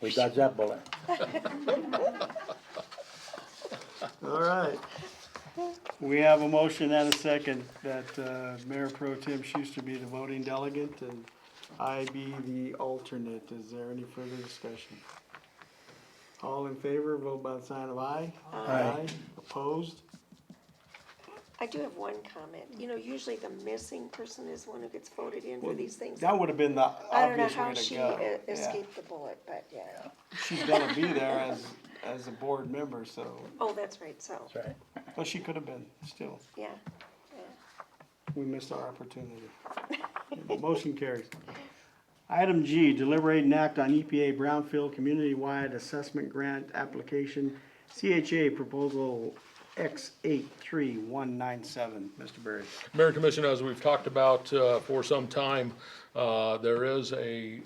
Speaker 5: We dodged that bullet.
Speaker 10: All right. We have a motion and a second that Mayor Pro Tem Schuster be the voting delegate and I be the alternate. Is there any further discussion? All in favor, vote by the sign of aye.
Speaker 5: Aye.
Speaker 10: Opposed?
Speaker 8: I do have one comment. You know, usually the missing person is one who gets voted in for these things.
Speaker 10: That would have been the
Speaker 8: I don't know
Speaker 10: obvious
Speaker 8: how
Speaker 10: way to
Speaker 8: she
Speaker 10: go. Yeah.
Speaker 8: escaped the bullet, but yeah.
Speaker 10: She's gonna be there as a board member, so,
Speaker 8: Oh, that's right, so,
Speaker 5: That's right.
Speaker 10: well, she could have been, still.
Speaker 8: yeah.
Speaker 10: We missed our opportunity. Motion carries. Item G, deliberate and act on EPA Brownfield Community-Wide Assessment Grant Application, CHA Proposal X83197. Mr. Berry.
Speaker 6: Mayor and Commission, as we've talked about for some time, there is a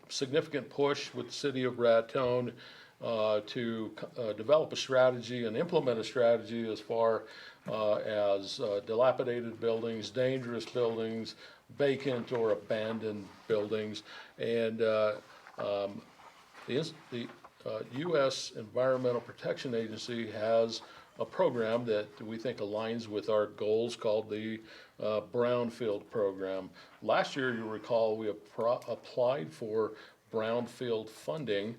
Speaker 6: significant push with the city of Raton to develop a strategy and implement a strategy as far as dilapidated buildings, dangerous buildings, vacant or abandoned buildings. And the U.S. Environmental Protection Agency has a program that we think aligns with our goals called the Brownfield Program. Last year, you recall, we applied for brownfield funding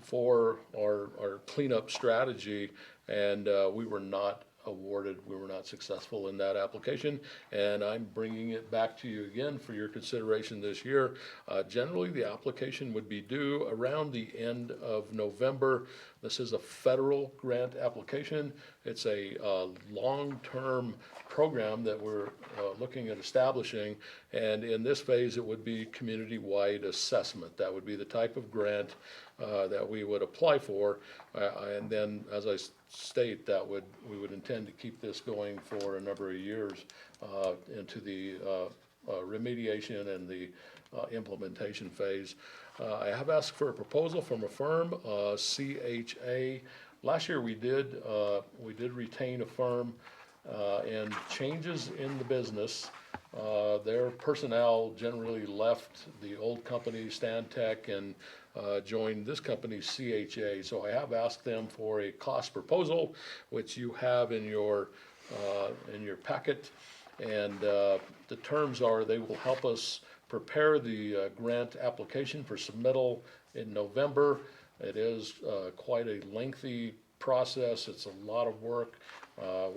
Speaker 6: for our cleanup strategy, and we were not awarded, we were not successful in that application, and I'm bringing it back to you again for your consideration this year. Generally, the application would be due around the end of November. This is a federal grant application. It's a long-term program that we're looking at establishing, and in this phase, it would be community-wide assessment. That would be the type of grant that we would apply for, and then, as I state, we would intend to keep this going for a number of years into the remediation and the implementation phase. I have asked for a proposal from a firm, CHA. Last year we did retain a firm, and changes in the business. Their personnel generally left the old company, Stantec, and joined this company, CHA. So I have asked them for a cost proposal, which you have in your packet. And the terms are they will help us prepare the grant application for submittal in November. It is quite a lengthy process. It's a lot of work.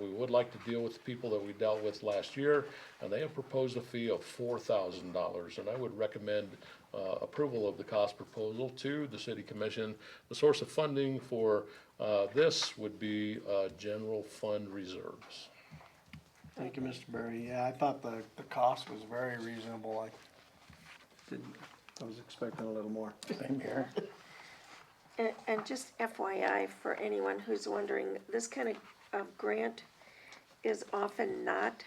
Speaker 6: We would like to deal with the people that we dealt with last year, and they have proposed a fee of $4,000, and I would recommend approval of the cost proposal to the city commission. The source of funding for this would be general fund reserves.
Speaker 10: Thank you, Mr. Berry. Yeah, I thought the cost was very reasonable. I was expecting a little more.
Speaker 5: Same here.
Speaker 8: And just FYI, for anyone who's wondering, this kind of grant is often not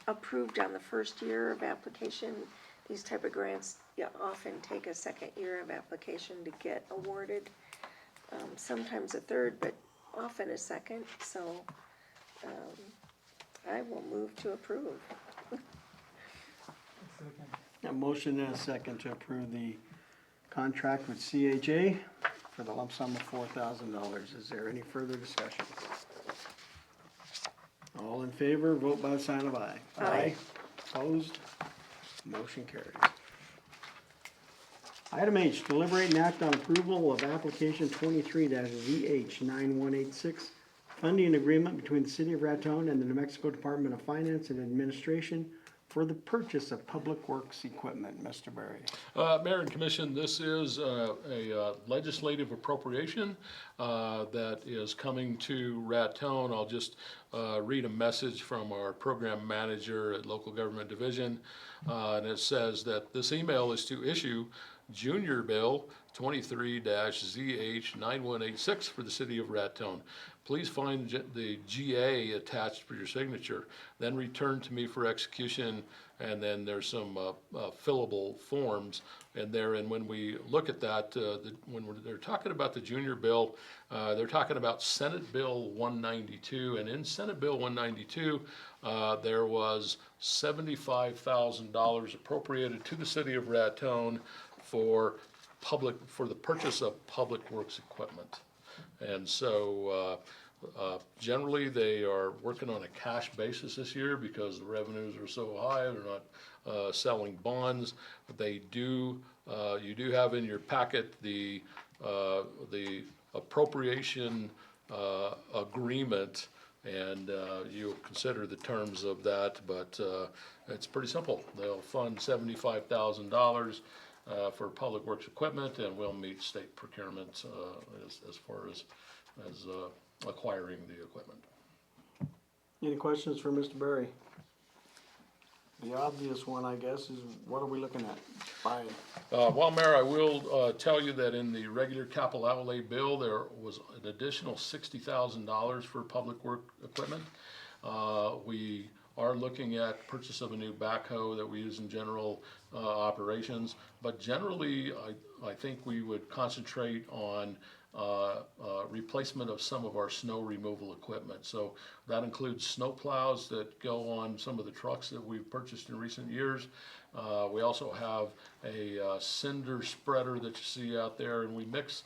Speaker 8: approved on the first year of application. These type of grants, often take a second year of application to get awarded. Sometimes a third, but often a second, so, I will move to approve.
Speaker 10: A motion and a second to approve the contract with CHA for the lump sum of $4,000. Is there any further discussion? All in favor, vote by the sign of aye.
Speaker 8: Aye.
Speaker 10: Opposed? Motion carries. Item H, deliberate and act on approval of application 23-ZH9186, funding agreement between the City of Raton and the New Mexico Department of Finance and Administration for the purchase of public works equipment. Mr. Berry.
Speaker 6: Mayor and Commission, this is a legislative appropriation that is coming to Raton. I'll just read a message from our program manager at Local Government Division, and it says that this email is to issue Junior Bill 23-ZH9186 for the City of Raton. Please find the GA attached for your signature, then return to me for execution, and then there's some fillable forms in there. And when we look at that, they're talking about the Junior Bill, they're talking about Senate Bill 192, and in Senate Bill 192, there was $75,000 appropriated to the City of Raton for the purchase of public works equipment. And so generally they are working on a cash basis this year because the revenues are so high. They're not selling bonds. They do, you do have in your packet the appropriation agreement, and you'll consider the terms of that, but it's pretty simple. They'll fund $75,000 for public works equipment, and we'll meet state procurement as far as acquiring the equipment.
Speaker 10: Any questions for Mr. Berry? The obvious one, I guess, is what are we looking at buying?
Speaker 6: Well, Mayor, I will tell you that in the regular capital outlay bill, there was an additional $60,000 for public work equipment. We are looking at purchase of a new backhoe that we use in general operations, but generally I think we would concentrate on replacement of some of our snow removal equipment. So that includes snow plows that go on some of the trucks that we've purchased in recent years. We also have a cinder spreader that you see out there, and we mix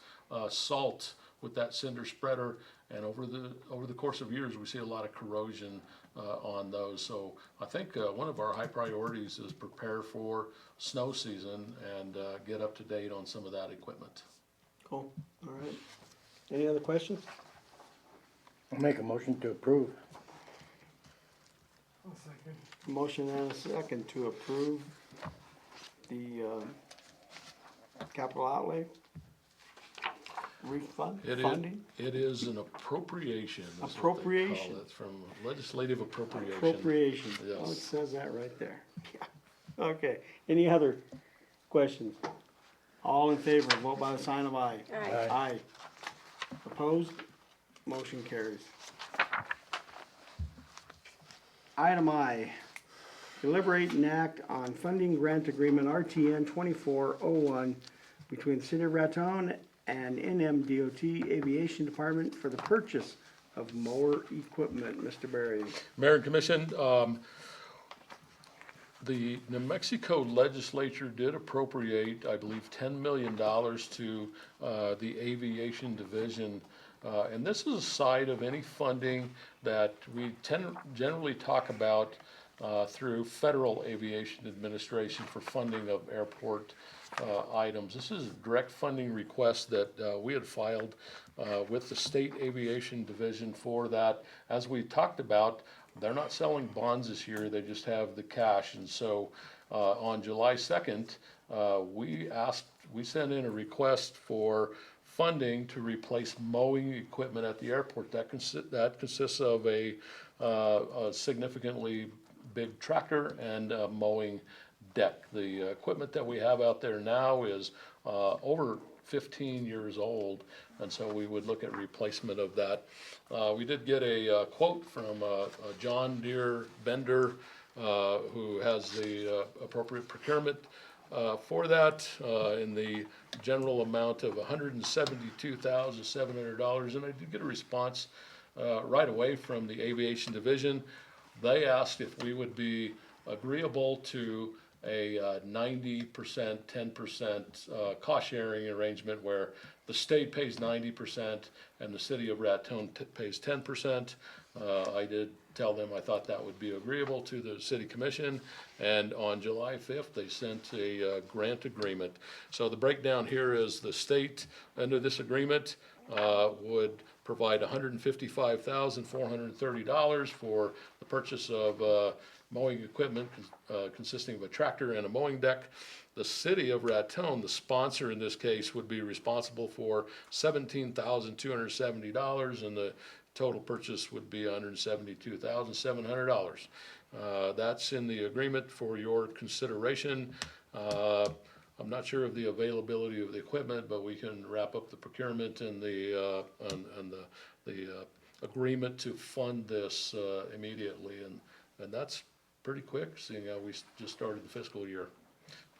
Speaker 6: salt with that cinder spreader, and over the course of years we see a lot of corrosion on those. So I think one of our high priorities is prepare for snow season and get up to date on some of that equipment.
Speaker 10: Cool, all right. Any other questions?
Speaker 5: I'll make a motion to approve.
Speaker 11: I'll second.
Speaker 10: Motion and a second to approve the capital outlay refund, funding?
Speaker 6: It is an appropriation. Is what they
Speaker 10: Appropriation.
Speaker 6: call it, from legislative appropriation.
Speaker 10: Appropriation.
Speaker 6: Yes.
Speaker 10: Oh, it says that right there. Yeah. Okay, any other questions? All in favor, vote by the sign of aye.
Speaker 8: Aye.
Speaker 10: Aye. Opposed? Motion carries. Item I, deliberate and act on funding grant agreement RTN 2401 between the City of Raton and NMDOT Aviation Department for the purchase of mower equipment. Mr. Berry.
Speaker 6: Mayor and Commission, the New Mexico legislature did appropriate, I believe, $10 million to the aviation division. And this is a side of any funding that we generally talk about through Federal Aviation Administration for funding of airport items. This is a direct funding request that we had filed with the State Aviation Division for that. As we talked about, they're not selling bonds this year, they just have the cash, and so on July 2nd, we sent in a request for funding to replace mowing equipment at the airport. That consists of a significantly big tractor and a mowing deck. The equipment that we have out there now is over 15 years old, and so we would look at replacement of that. We did get a quote from a John Deere vendor who has the appropriate procurement for that in the general amount of $172,700, and I did get a response right away from the Aviation Division. They asked if we would be agreeable to a 90%, 10% cost sharing arrangement where the state pays 90% and the city of Raton pays 10%. I did tell them I thought that would be agreeable to the city commission, and on July 5th they sent a grant agreement. So the breakdown here is the state under this agreement would provide $155,430 for the purchase of mowing equipment consisting of a tractor and a mowing deck. The city of Raton, the sponsor in this case, would be responsible for $17,270, and the total purchase would be $172,700. That's in the agreement for your consideration. I'm not sure of the availability of the equipment, but we can wrap up the procurement and the agreement to fund this immediately, and that's pretty quick, seeing how we just started the fiscal year.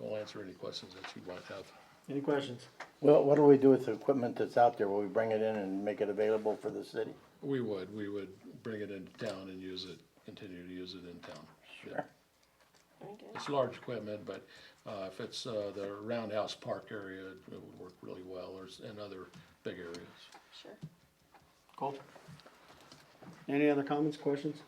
Speaker 6: I'll answer any questions that you might have.
Speaker 10: Any questions?
Speaker 5: Well, what do we do with the equipment that's out there? Will we bring it in and make it available for the city?
Speaker 6: We would bring it into town and use it, continue to use it in town.
Speaker 5: Sure.
Speaker 6: It's large equipment, but if it's the Roundhouse Park area, it would work really well, and other big areas.
Speaker 8: Sure.
Speaker 10: Cool. Any other comments, questions?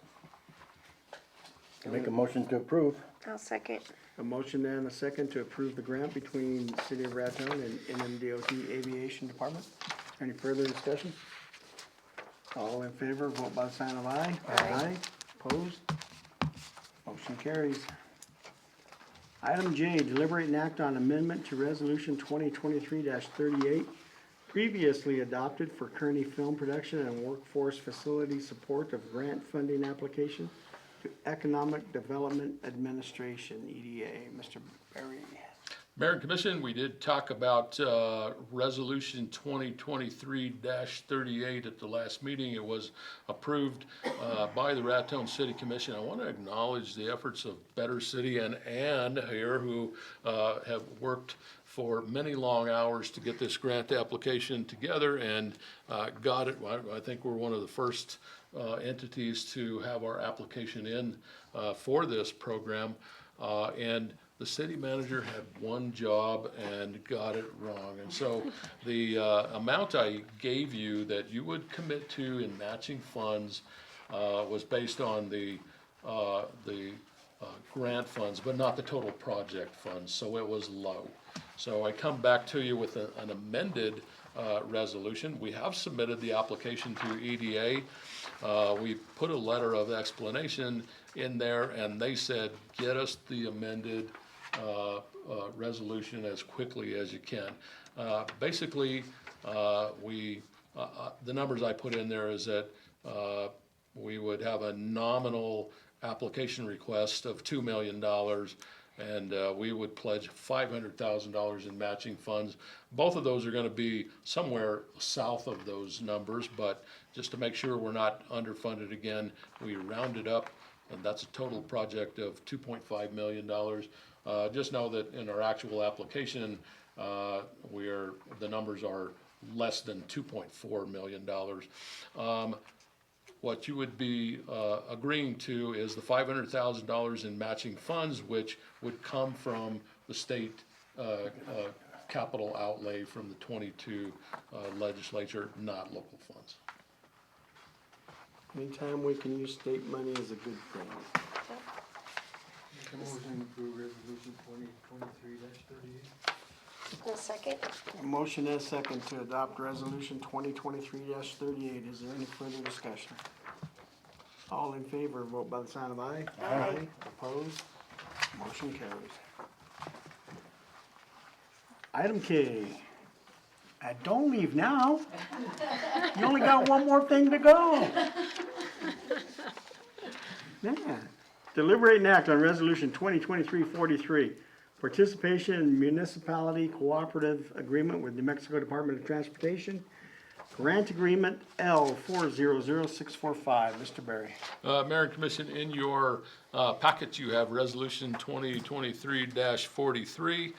Speaker 5: Make a motion to approve.
Speaker 8: I'll second.
Speaker 10: A motion and a second to approve the grant between the City of Raton and NMDOT Aviation Department. Any further discussion? All in favor, vote by the sign of aye.
Speaker 8: Aye.
Speaker 10: Opposed? Motion carries. Item J, deliberate and act on amendment to Resolution 2023-38, previously adopted for Kearney Film Production and Workforce Facility Support of Grant Funding Application to Economic Development Administration, EDA. Mr. Berry.
Speaker 6: Mayor and Commission, we did talk about Resolution 2023-38 at the last meeting. It was approved by the Raton City Commission. I want to acknowledge the efforts of Better City and Ann here, who have worked for many long hours to get this grant application together and got it. I think we're one of the first entities to have our application in for this program, and the city manager had one job and got it wrong. And so the amount I gave you that you would commit to in matching funds was based on the grant funds, but not the total project funds, so it was low. So I come back to you with an amended resolution. We have submitted the application to EDA. We put a letter of explanation in there, and they said, get us the amended resolution as quickly as you can. Basically, the numbers I put in there is that we would have a nominal application request of $2 million, and we would pledge $500,000 in matching funds. Both of those are going to be somewhere south of those numbers, but just to make sure we're not underfunded again, we rounded up, and that's a total project of $2.5 million. Just know that in our actual application, the numbers are less than $2.4 million. What you would be agreeing to is the $500,000 in matching funds, which would come from the state capital outlay from the 22 legislature, not local funds.
Speaker 10: Anytime we can use state money is a good thing.
Speaker 11: Motion to approve resolution 2023-38.
Speaker 8: A second.
Speaker 10: A motion and a second to adopt resolution 2023-38. Is there any further discussion? All in favor, vote by the sign of aye.
Speaker 8: Aye.
Speaker 10: Opposed? Motion carries. Item K. Don't leave now. You only got one more thing to go. Man. Deliberate and act on resolution 2023-43, participation in municipality cooperative agreement with New Mexico Department of Transportation, grant agreement L400645. Mr. Berry.
Speaker 6: Mayor and Commission, in your packet, you have Resolution 2023-43.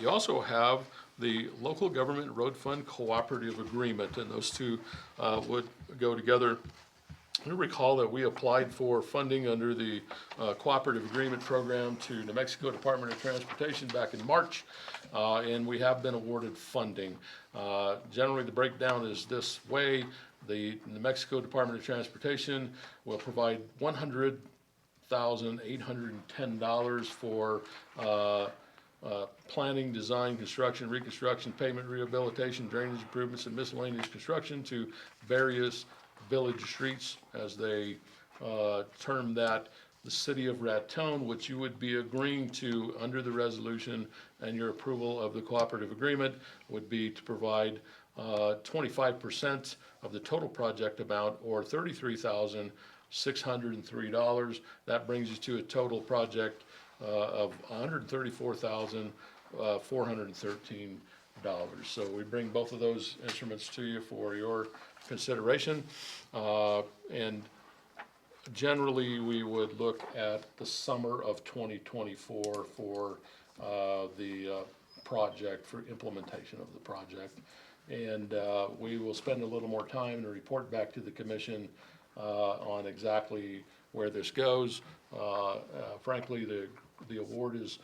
Speaker 6: You also have the Local Government Road Fund Cooperative Agreement, and those two would go together. You recall that we applied for funding under the Cooperative Agreement Program to New Mexico Department of Transportation back in March, and we have been awarded funding. Generally, the breakdown is this way. The New Mexico Department of Transportation will provide $100,810 for planning, design, construction, reconstruction, pavement rehabilitation, drainage improvements, and miscellaneous construction to various village streets, as they term that. The city of Raton, which you would be agreeing to under the resolution and your approval of the cooperative agreement, would be to provide 25% of the total project amount, or $33,603. That brings you to a total project of $134,413. So we bring both of those instruments to you for your consideration. And generally, we would look at the summer of 2024 for the project, for implementation of the project. And we will spend a little more time and report back to the commission on exactly where this goes. Frankly, the award is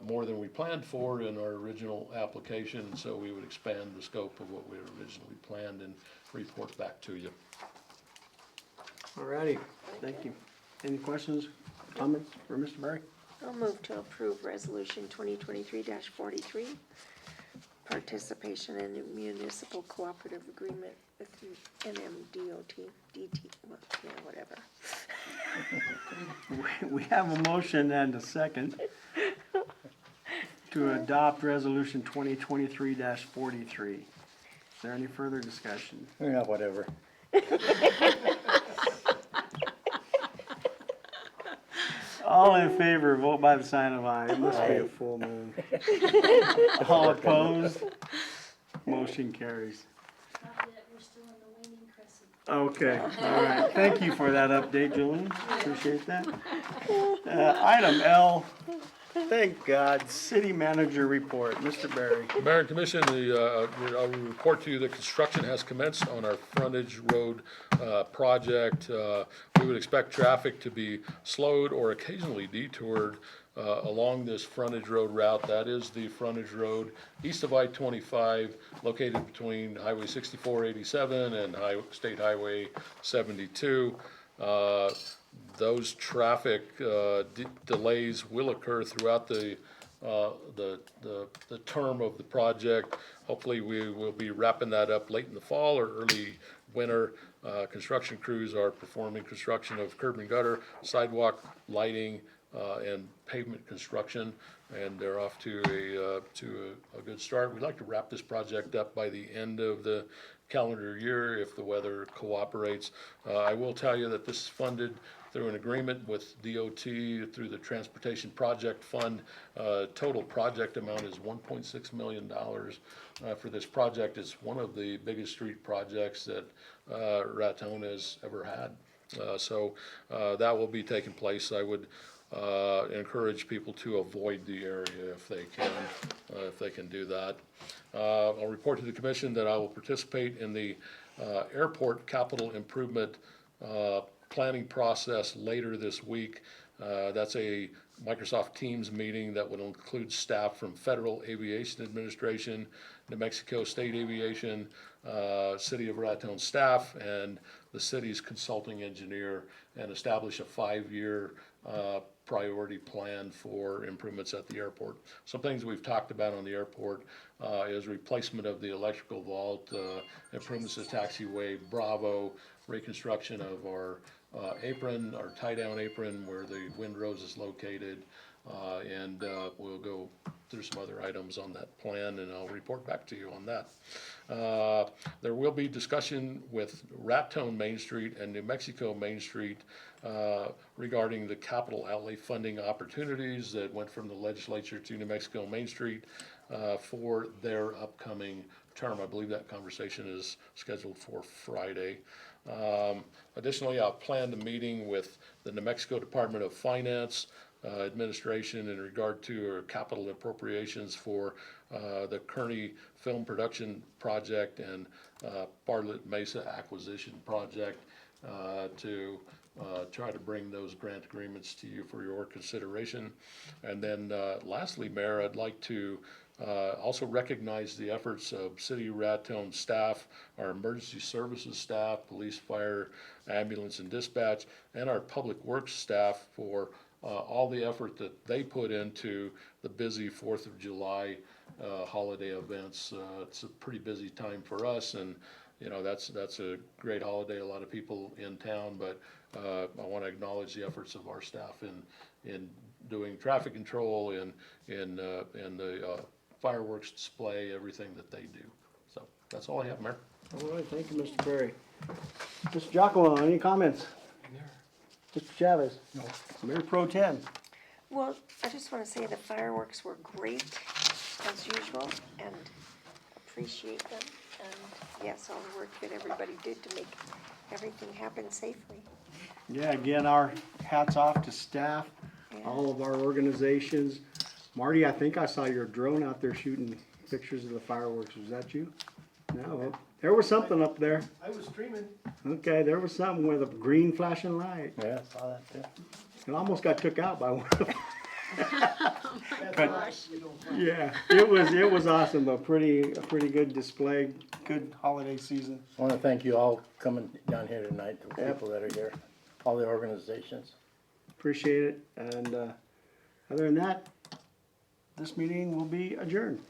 Speaker 6: more than we planned for in our original application, so we would expand the scope of what we had originally planned and report back to you.
Speaker 10: Alrighty, thank you. Any questions, comments for Mr. Berry?
Speaker 8: I'll move to approve resolution 2023-43, participation in a municipal cooperative agreement with NMDOT, DT, well, yeah, whatever.
Speaker 10: We have a motion and a second to adopt resolution 2023-43. Is there any further discussion?
Speaker 5: Yeah, whatever.
Speaker 10: All in favor, vote by the sign of aye. It must be a full moon. All opposed? Motion carries.
Speaker 7: Not yet, we're still in the waning crescent.
Speaker 10: Okay, all right. Thank you for that update, Julian. Appreciate that. Item L, thank God, city manager report. Mr. Berry.
Speaker 6: Mayor and Commission, I'll report to you that construction has commenced on our frontage road project. We would expect traffic to be slowed or occasionally detoured along this frontage road route. That is the frontage road east of I-25, located between Highway 6487 and State Highway 72. Those traffic delays will occur throughout the term of the project. Hopefully, we will be wrapping that up late in the fall or early winter. Construction crews are performing construction of curb and gutter, sidewalk, lighting, and pavement construction, and they're off to a good start. We'd like to wrap this project up by the end of the calendar year if the weather cooperates. I will tell you that this is funded through an agreement with DOT through the Transportation Project Fund. Total project amount is $1.6 million for this project. It's one of the biggest street projects that Raton has ever had. So that will be taking place. I would encourage people to avoid the area if they can do that. I'll report to the commission that I will participate in the airport capital improvement planning process later this week. That's a Microsoft Teams meeting that would include staff from Federal Aviation Administration, New Mexico State Aviation, City of Raton staff, and the city's consulting engineer, and establish a 5-year priority plan for improvements at the airport. Some things we've talked about on the airport is replacement of the electrical vault, improvements to taxiway Bravo, reconstruction of our apron, our tie-down apron where the windrows is located, And we'll go through some other items on that plan, and I'll report back to you on that. There will be discussion with Raton Main Street and New Mexico Main Street regarding the capital outlay funding opportunities that went from the legislature to New Mexico Main Street for their upcoming term. I believe that conversation is scheduled for Friday. Additionally, I'll plan a meeting with the New Mexico Department of Finance administration in regard to capital appropriations for the Kearney Film Production Project and Bartlett Mesa Acquisition Project to try to bring those grant agreements to you for your consideration. And then lastly, Mayor, I'd like to also recognize the efforts of City Raton staff, our emergency services staff, police, fire, ambulance, and dispatch, and our public works staff for all the effort that they put into the busy 4th of July holiday events. It's a pretty busy time for us, and you know, that's a great holiday, a lot of people in town, but I want to acknowledge the efforts of our staff in doing traffic control and in the fireworks display, everything that they do. So that's all I have, Mayor.
Speaker 10: All right, thank you, Mr. Perry. Mr. Giacomo, any comments? Mr. Chavez? No. Mayor Pro Tem?
Speaker 8: Well, I just want to say the fireworks were great, as usual, and appreciate them. And yes, all the work that everybody did to make everything happen safely.
Speaker 10: Yeah, again, our hats off to staff, all of our organizations. Marty, I think I saw your drone out there shooting pictures of the fireworks. Was that you? No, well, there was something up there.
Speaker 1: I was streaming.
Speaker 10: Okay, there was something with a green flashing light.
Speaker 5: Yeah, I saw that too.
Speaker 10: It almost got took out by one of them.
Speaker 1: That's you don't find.
Speaker 10: Yeah, it was awesome though. A pretty good display, good holiday season.
Speaker 5: I want to thank you all coming down here tonight, the
Speaker 10: Yep.
Speaker 5: people that are here, all the organizations.
Speaker 10: Appreciate it. And other than that, this meeting will be adjourned.